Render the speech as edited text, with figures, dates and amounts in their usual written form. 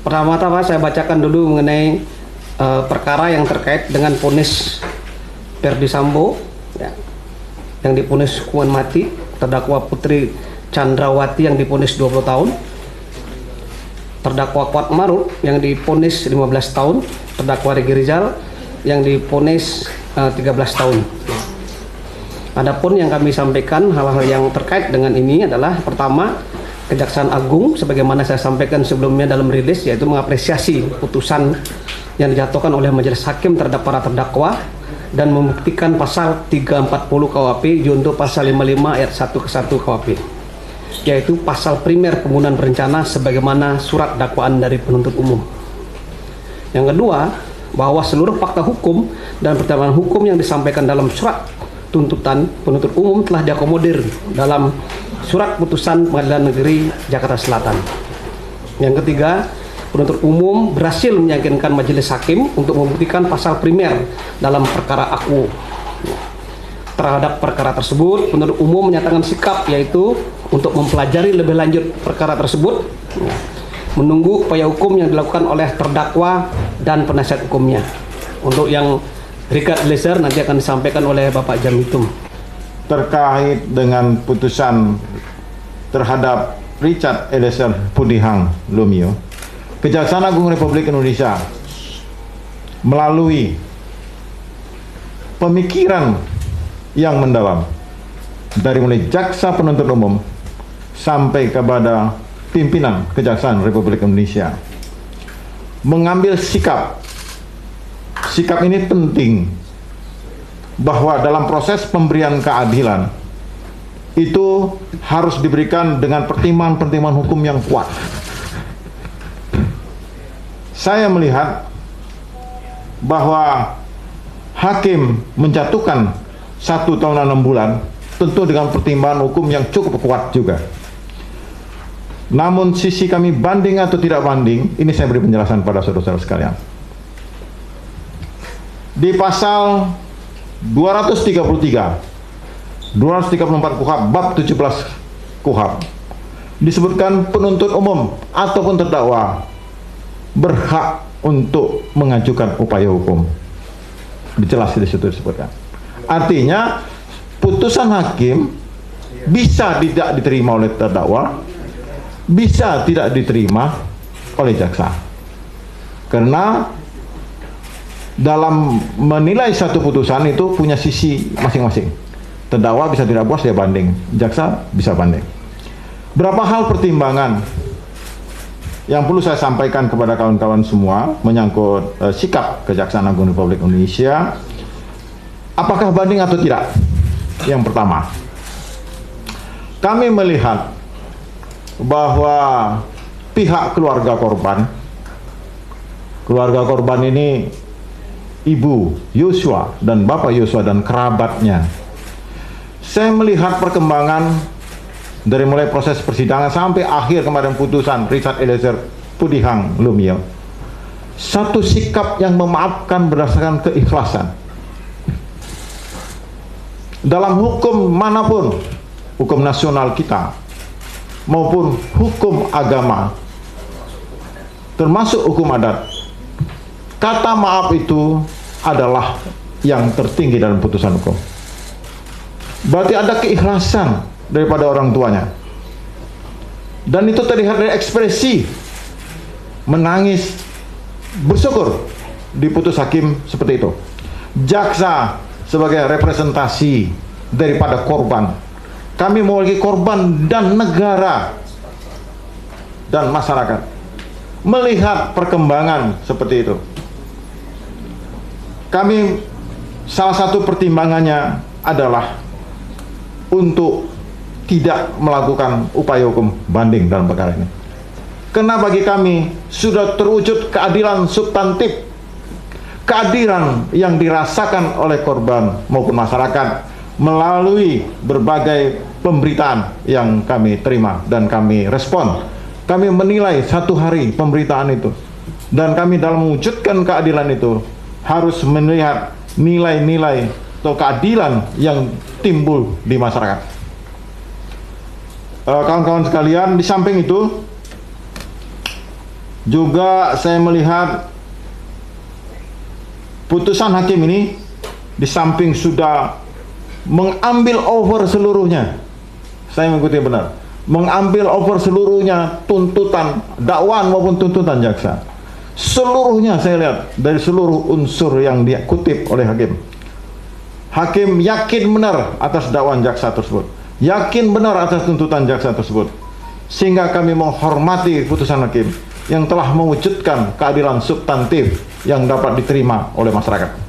Pertama-tama saya bacakan dulu mengenai perkara yang terkait dengan vonis Ferdy Sambo, ya, yang divonis hukuman mati, terdakwa Putri Chandrawati yang divonis 20 tahun, terdakwa Kuat Maruf yang divonis 15 tahun, terdakwa Regi Rizal yang divonis 13 tahun. Adapun yang kami sampaikan hal-hal yang terkait dengan ini adalah pertama, Kejaksaan Agung sebagaimana saya sampaikan sebelumnya dalam rilis, yaitu mengapresiasi putusan yang dijatuhkan oleh majelis hakim terhadap para terdakwa dan membuktikan pasal 340 KUHP junto pasal 55 ayat 1 ke 1 KUHP, yaitu pasal primer pembunuhan berencana sebagaimana surat dakwaan dari penuntut umum. Yang kedua, bahwa seluruh fakta hukum dan pertimbangan hukum yang disampaikan dalam surat tuntutan penuntut umum telah diakomodir dalam surat putusan Pengadilan Negeri Jakarta Selatan. Yang ketiga, penuntut umum berhasil meyakinkan majelis hakim untuk membuktikan pasal primer dalam perkara aku. Terhadap perkara tersebut, penuntut umum menyatakan sikap, yaitu untuk mempelajari lebih lanjut perkara tersebut, menunggu upaya hukum yang dilakukan oleh terdakwa dan penasihat hukumnya. Untuk yang Richard Eliezer nanti akan disampaikan oleh Bapak Jamitum. Terkait dengan putusan terhadap Richard Eliezer Pudihang Lumiu, Kejaksaan Agung Republik Indonesia melalui pemikiran yang mendalam dari mulai jaksa penuntut umum sampai kepada pimpinan Kejaksaan Republik Indonesia mengambil sikap. Sikap ini penting, bahwa dalam proses pemberian keadilan itu harus diberikan dengan pertimbangan-pertimbangan hukum yang kuat. Saya melihat bahwa hakim menjatuhkan 1 tahun 6 bulan tentu dengan pertimbangan hukum yang cukup kuat juga. Namun sisi kami banding atau tidak banding, ini saya beri penjelasan pada saudara-saudara sekalian. Di pasal 234 KUHP bab 17 KUHP disebutkan penuntut umum ataupun terdakwa berhak untuk mengajukan upaya hukum. Jelas di situ disebutkan. Artinya putusan hakim bisa tidak diterima oleh terdakwa, bisa tidak diterima oleh jaksa. Karena dalam menilai satu putusan itu punya sisi masing-masing. Terdakwa bisa tidak puas, dia banding. Jaksa bisa banding. Berapa hal pertimbangan yang perlu saya sampaikan kepada kawan-kawan semua menyangkut sikap Kejaksaan Agung Republik Indonesia. Apakah banding atau tidak? Yang pertama, kami melihat bahwa pihak keluarga korban ini Ibu Yosua dan Bapak Yosua dan kerabatnya. Saya melihat perkembangan dari mulai proses persidangan sampai akhir kemarin putusan Richard Eliezer Pudihang Lumiu. Satu sikap yang memaafkan berdasarkan keikhlasan. Dalam hukum manapun, hukum nasional kita maupun hukum agama, termasuk hukum adat, kata maaf itu adalah yang tertinggi dalam putusan hukum. Berarti ada keikhlasan daripada orang tuanya. Dan itu terlihat dari ekspresi menangis, bersyukur diputus hakim seperti itu. Jaksa sebagai representasi daripada korban. Kami mewakili korban dan negara dan masyarakat. Melihat perkembangan seperti itu, kami salah satu pertimbangannya adalah untuk tidak melakukan upaya hukum banding dalam perkara ini. Karena bagi kami sudah terwujud keadilan substantif, keadilan yang dirasakan oleh korban maupun masyarakat melalui berbagai pemberitaan yang kami terima dan kami respon. Kami menilai satu hari pemberitaan itu, dan kami dalam mewujudkan keadilan itu harus melihat nilai-nilai atau keadilan yang timbul di masyarakat. Kawan-kawan sekalian, di samping itu Juga saya melihat putusan hakim ini di samping sudah mengambil over seluruhnya, saya mengikuti benar, mengambil over seluruhnya tuntutan dakwaan maupun tuntutan jaksa. Seluruhnya saya lihat dari seluruh unsur yang dikutip oleh hakim. Hakim yakin benar atas dakwaan jaksa tersebut, yakin benar atas tuntutan jaksa tersebut, sehingga kami menghormati putusan hakim yang telah mewujudkan keadilan substantif yang dapat diterima oleh masyarakat.